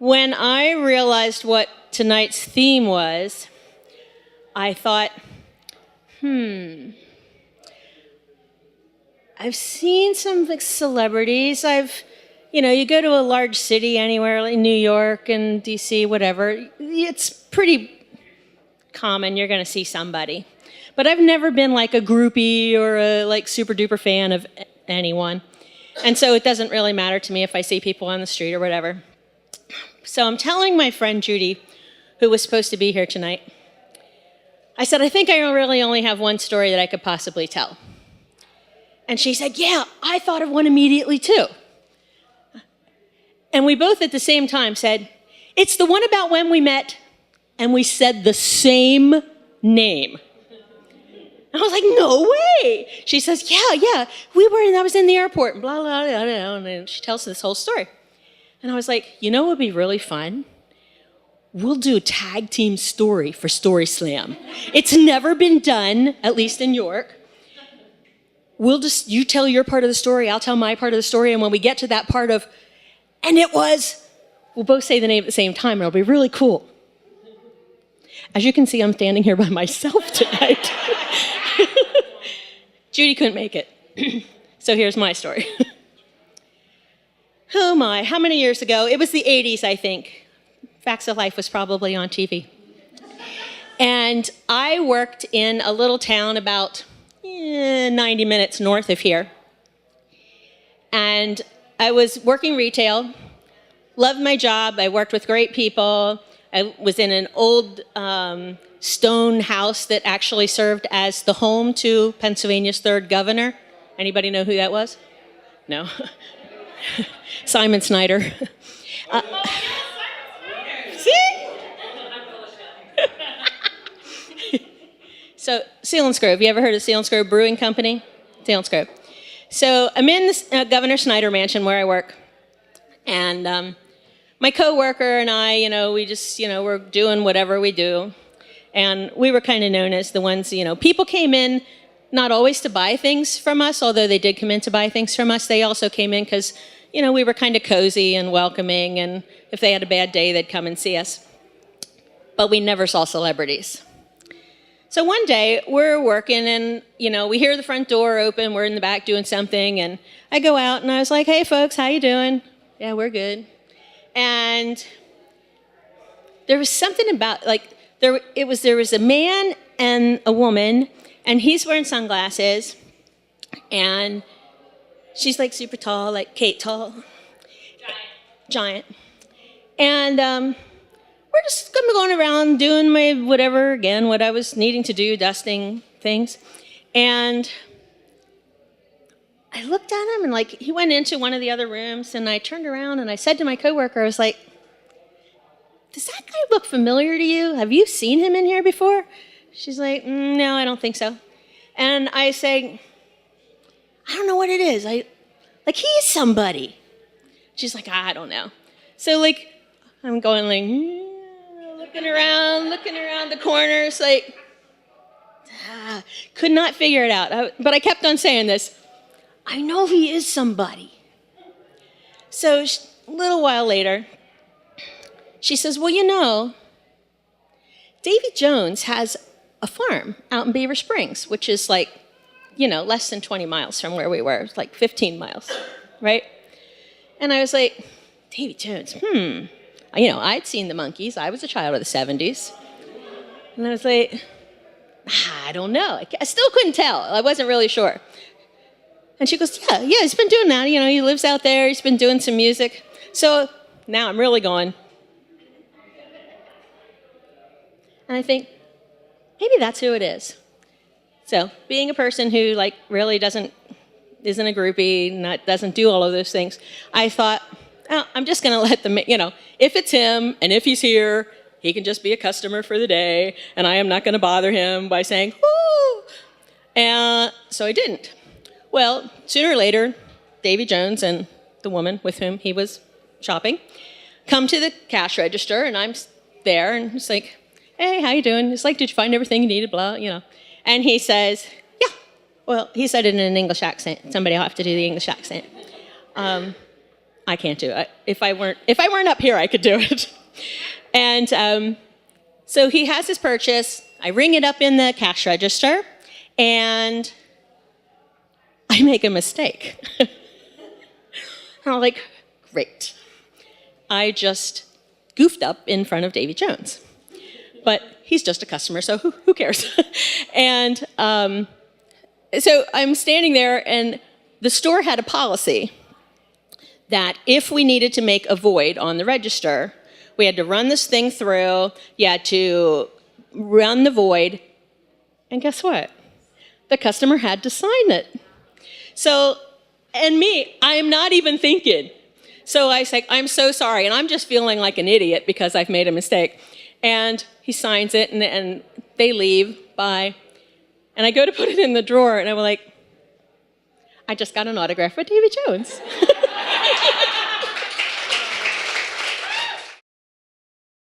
When I realized what tonight's theme was, I thought, I've seen some celebrities. You go to a large city anywhere, like New York and DC, whatever. It's pretty common you're going to see somebody. But I've never been like a groupie or a super duper fan of anyone. And so it doesn't really matter to me if I see people on the street or whatever. So I'm telling my friend Judy, who was supposed to be here tonight, I said, I think I really only have one story that I could possibly tell. And she said, yeah, I thought of one immediately too. And we both at the same time said, it's the one about when we met and we said the same name. I was like, no way. She says, yeah, I was in the airport, and blah, blah, blah, blah, and she tells this whole story. And I was like, you know what would be really fun? We'll do a tag team story for Story Slam. It's never been done, at least in York. You tell your part of the story, I'll tell my part of the story, and when we get to that part of, and it was, we'll both say the name at the same time, and it'll be really cool. As you can see, I'm standing here by myself tonight. Judy couldn't make it. So here's my story. Oh my, how many years ago? It was the 80s, I think. Facts of Life was probably on TV. And I worked in a little town about 90 minutes north of here. And I was working retail, loved my job, I worked with great people. I was in an old stone house that actually served as the home to Pennsylvania's third governor. Anybody know who that was? No. Simon Snyder. See? So, Selinsgrove. You ever heard of Selinsgrove Brewing Company? Selinsgrove. So, I'm in this Governor Snyder mansion where I work. And my coworker and I, we just, we're doing whatever we do. And we were kind of known as the ones, people came in not always to buy things from us, although they did come in to buy things from us. They also came in because, we were kind of cozy and welcoming, and if they had a bad day, they'd come and see us. But we never saw celebrities. So one day, we're working, and, we hear the front door open, we're in the back doing something, and I go out, and I was like, hey, folks, how you doing? Yeah, we're good. And there was something about, there was a man and a woman, and he's wearing sunglasses, and she's super tall, like Kate tall. Giant. And we're just going around doing my whatever, again, what I was needing to do, dusting things. And I looked at him, and he went into one of the other rooms, and I turned around, and I said to my coworker, I was like, does that guy look familiar to you? Have you seen him in here before? She's like, no, I don't think so. And I say, I don't know what it is. He's somebody. She's like, I don't know. So, I'm going, looking around the corners, could not figure it out. But I kept on saying this, I know he is somebody. So, a little while later, she says, well, Davy Jones has a farm out in Beaver Springs, which is less than 20 miles from where we were. It's 15 miles, right? And I was like, Davy Jones, I'd seen the Monkees. I was a child of the 70s. And I was like, I don't know. I still couldn't tell. I wasn't really sure. And she goes, yeah, he's been doing that. He lives out there. He's been doing some music. So now I'm really going. And I think, maybe that's who it is. So being a person who really isn't a groupie, doesn't do all of those things, I thought, I'm just going to let them, if it's him and if he's here, he can just be a customer for the day, and I am not going to bother him by saying, whoo! And so I didn't. Well, sooner or later, Davy Jones and the woman with whom he was shopping come to the cash register, and I'm there, and it's like, hey, how you doing? It's did you find everything you needed, blah, And he says, yeah. Well, he said it in an English accent. Somebody will have to do the English accent. I can't do it. If I weren't up here, I could do it. And so he has his purchase. I ring it up in the cash register, and I make a mistake. And I'm like, great. I just goofed up in front of Davy Jones. But he's just a customer, so who cares? And so I'm standing there, and the store had a policy that if we needed to make a void on the register, we had to run this thing through, you had to run the void, and guess what? The customer had to sign it. So, and me, I am not even thinking. So I say, I'm so sorry, and I'm just feeling like an idiot because I've made a mistake. And he signs it, and they leave, bye. And I go to put it in the drawer, and I'm like, I just got an autograph with Davy Jones.